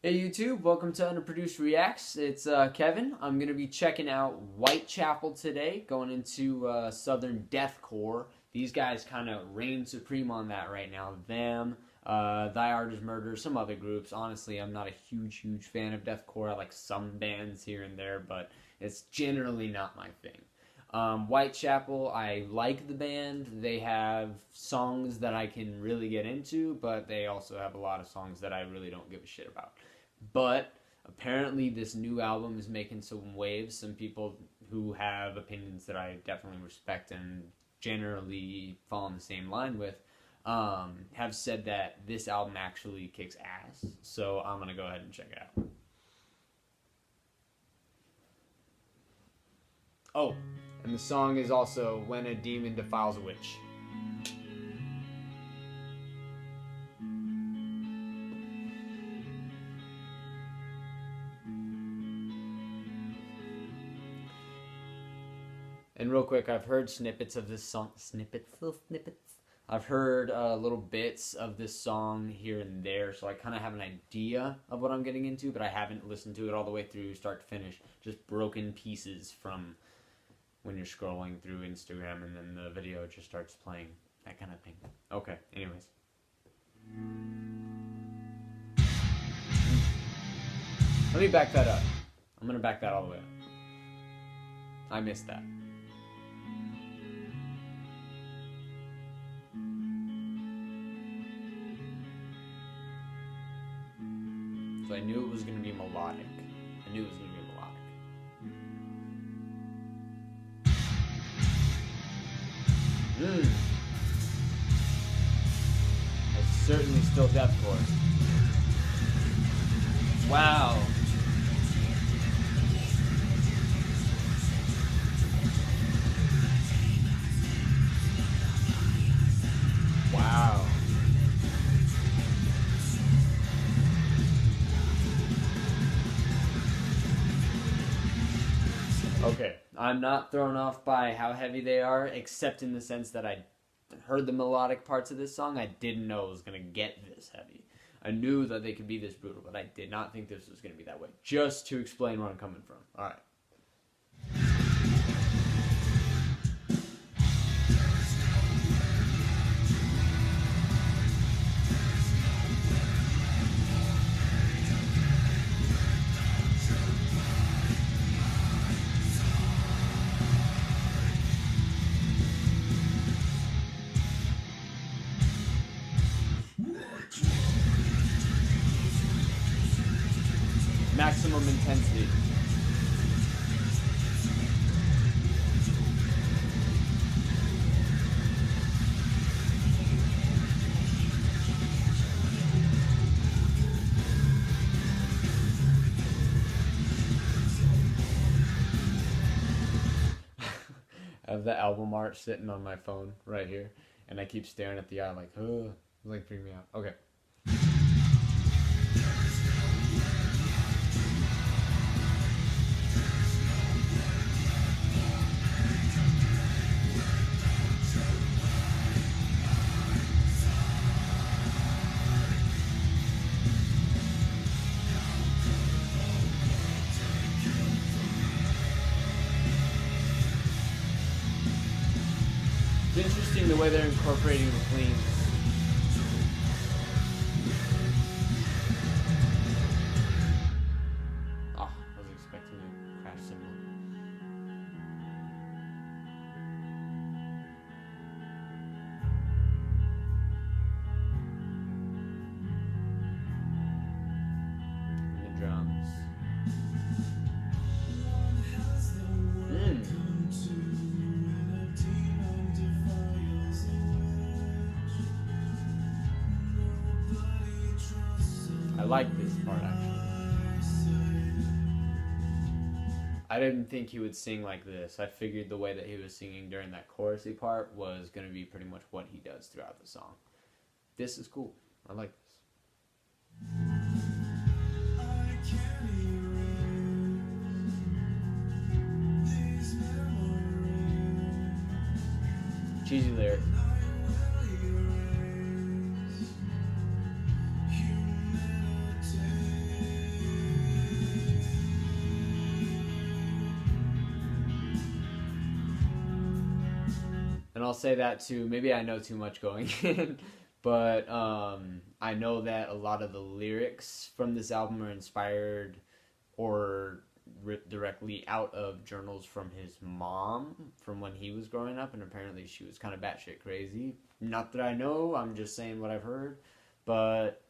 Hey YouTube, welcome to Underproduced Reacts. It's Kevin. I'm going to be checking out Whitechapel today, going into Southern Deathcore. These guys kind of reign supreme on that right now. Them, Thy Art Is Murder, some other groups. Honestly, I'm not a huge fan of deathcore. I like some bands here and there, but it's generally not my thing. Whitechapel, I like the band. They have songs that I can really get into, but they also have a lot of songs that I really don't give a shit about. But apparently this new album is making some waves. Some people who have opinions that I definitely respect and generally fall in the same line with have said that this album actually kicks ass. So I'm going to go ahead and check it out. Oh, and the song is also When a Demon Defiles a Witch. And real quick, I've heard snippets of this song. Little snippets. I've heard little bits of this song here and there, so I kind of have an idea of what I'm getting into, but I haven't listened to it all the way through, start to finish. Just broken pieces from when you're scrolling through Instagram and then the video just starts playing. That kind of thing. Okay, anyways. Let me back that up. I'm going to back that all the way up. I missed that. So I knew it was going to be melodic. I knew it was going to be melodic. It's certainly still deathcore. Wow. Wow. Okay, I'm not thrown off by how heavy they are, except in the sense that I heard the melodic parts of this song. I didn't know it was going to get this heavy. I knew that they could be this brutal, but I did not think this was going to be that way. Just to explain where I'm coming from. Alright. Maximum intensity. I have the album art sitting on my phone right here, and I keep staring at the eye like, oh, it's like freaking me out. Okay. It's interesting the way they're incorporating the cleans. Oh, I was expecting a crash symbol. And the drums. I like this part actually. I didn't think he would sing like this. I figured the way that he was singing during that chorusy part was going to be pretty much what he does throughout the song. This is cool. I like this. Cheesy lyric. And I'll say that too. Maybe I know too much going in, but I know that a lot of the lyrics from this album are inspired or ripped directly out of journals from his mom from when he was growing up, and apparently she was kind of batshit crazy. Not that I know, I'm just saying what I've heard, but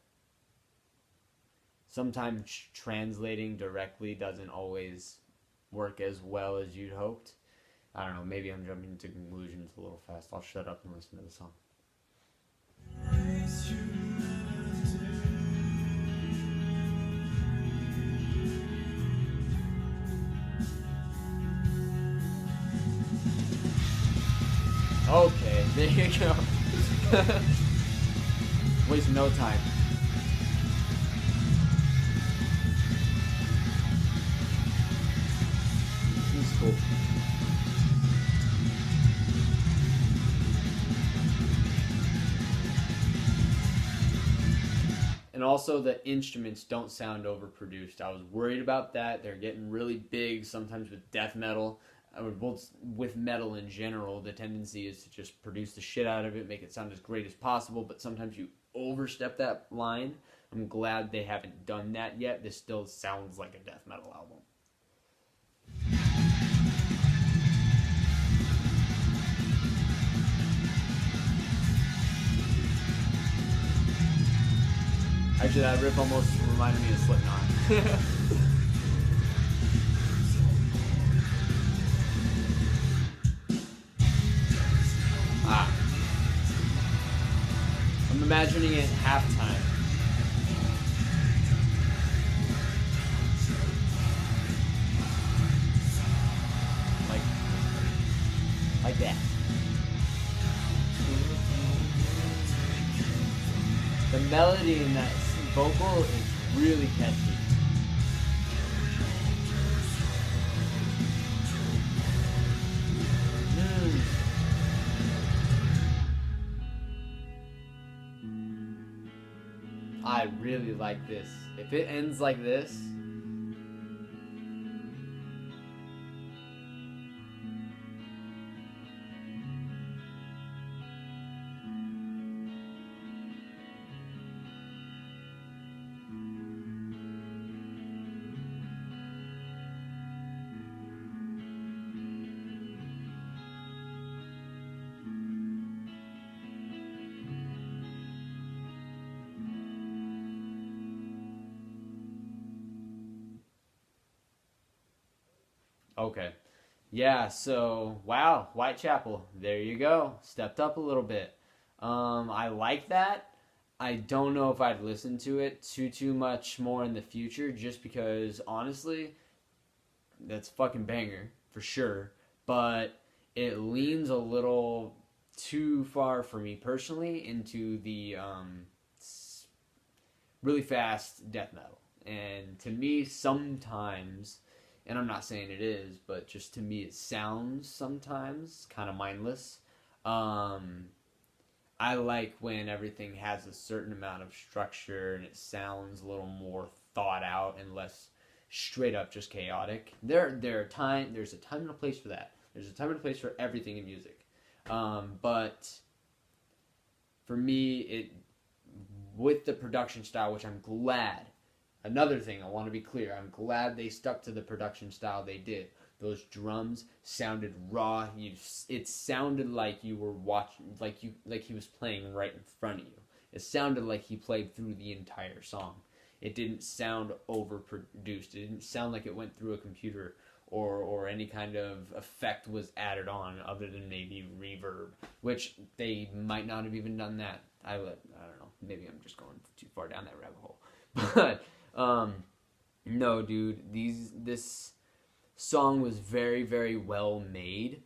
sometimes translating directly doesn't always work as well as you'd hoped. I don't know, maybe I'm jumping to conclusions a little fast. I'll shut up and listen to the song. Okay, there you go. Waste no time. This is cool. And also the instruments don't sound overproduced. I was worried about that. They're getting really big sometimes with death metal. With metal in general, the tendency is to just produce the shit out of it, make it sound as great as possible, but sometimes you overstep that line. I'm glad they haven't done that yet. This still sounds like a death metal album. Actually, that riff almost reminded me of Slipknot. I'm imagining it halftime. Like that. The melody in that vocal is really catchy. I really like this. If it ends like this, okay. Yeah, so wow, Whitechapel, there you go. Stepped up a little bit. I like that. I don't know if I'd listen to it too much more in the future, just because honestly, that's fucking banger for sure. But it leans a little too far for me personally into the really fast death metal, and to me sometimes, and I'm not saying it is, but just to me it sounds sometimes kind of mindless. Um, I like when everything has a certain amount of structure and it sounds a little more thought out and less straight up just chaotic. There's a time and a place for that. There's a time and a place for everything in music. But for me, it with the production style, which I'm glad. Another thing I want to be clear, I'm glad they stuck to the production style they did. Those drums sounded raw. It sounded like you were watching, like he was playing right in front of you. It sounded like he played through the entire song. It didn't sound overproduced. It didn't sound like it went through a computer or any kind of effect was added on other than maybe reverb, which they might not have even done that. I don't know. Maybe I'm just going too far down that rabbit hole. But no, dude, this song was very, very well made.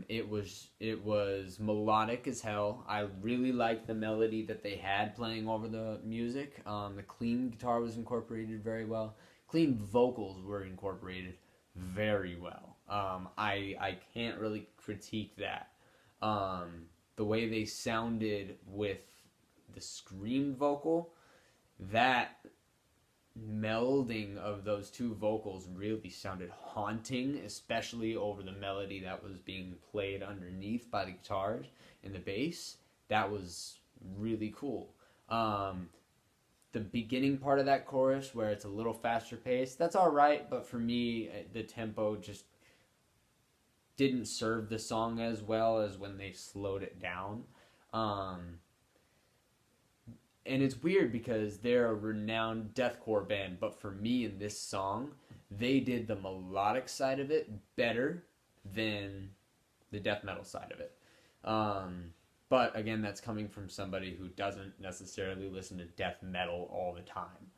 It was melodic as hell. I really liked the melody that they had playing over the music. The clean guitar was incorporated very well. Clean vocals were incorporated very well. I can't really critique that. The way they sounded with the scream vocal, that melding of those two vocals really sounded haunting, especially over the melody that was being played underneath by the guitars and the bass. That was really cool. The beginning part of that chorus, where it's a little faster paced, that's all right, but for me, the tempo just didn't serve the song as well as when they slowed it down. And it's weird because they're a renowned deathcore band, but for me in this song, they did the melodic side of it better than the death metal side of it. But again, that's coming from somebody who doesn't necessarily listen to death metal all the time.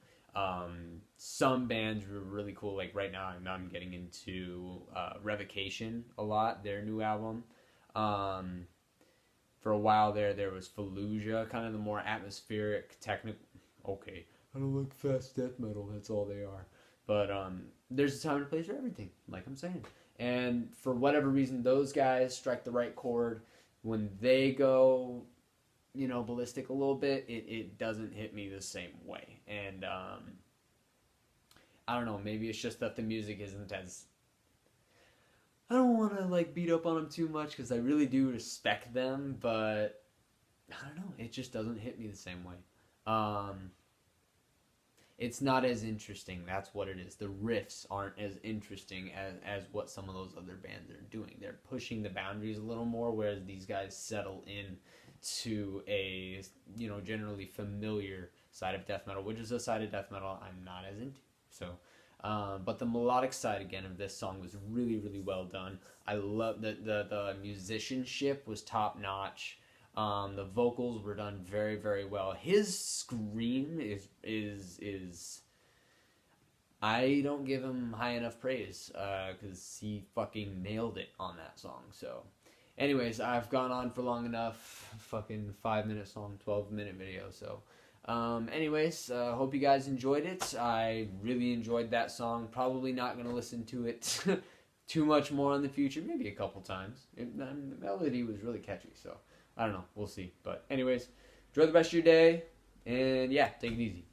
Some bands were really cool. Like right now, I'm getting into Revocation a lot, their new album. For a while there was Fallujah, kind of the more atmospheric, technical. Okay, I don't like fast death metal. That's all they are. But there's a time and a place for everything, like I'm saying. And for whatever reason, those guys strike the right chord. When they go, ballistic a little bit, it doesn't hit me the same way. And I don't know. Maybe it's just that the music isn't as. I don't want to beat up on them too much because I really do respect them, but I don't know. It just doesn't hit me the same way. It's not as interesting. That's what it is. The riffs aren't as interesting as what some of those other bands are doing. They're pushing the boundaries a little more, whereas these guys settle in to a generally familiar side of death metal, which is a side of death metal I'm not as into. So. But the melodic side again of this song was really, really well done. I love the musicianship was top notch. The vocals were done very, very well. His scream is I don't give him high enough praise because he fucking nailed it on that song. So, anyways, I've gone on for long enough. Fucking 5-minute song, 12-minute video. So. Anyways, hope you guys enjoyed it. I really enjoyed that song. Probably not going to listen to it too much more in the future. Maybe a couple times. The melody was really catchy, so I don't know. We'll see. But anyways, enjoy the rest of your day. And yeah, take it easy.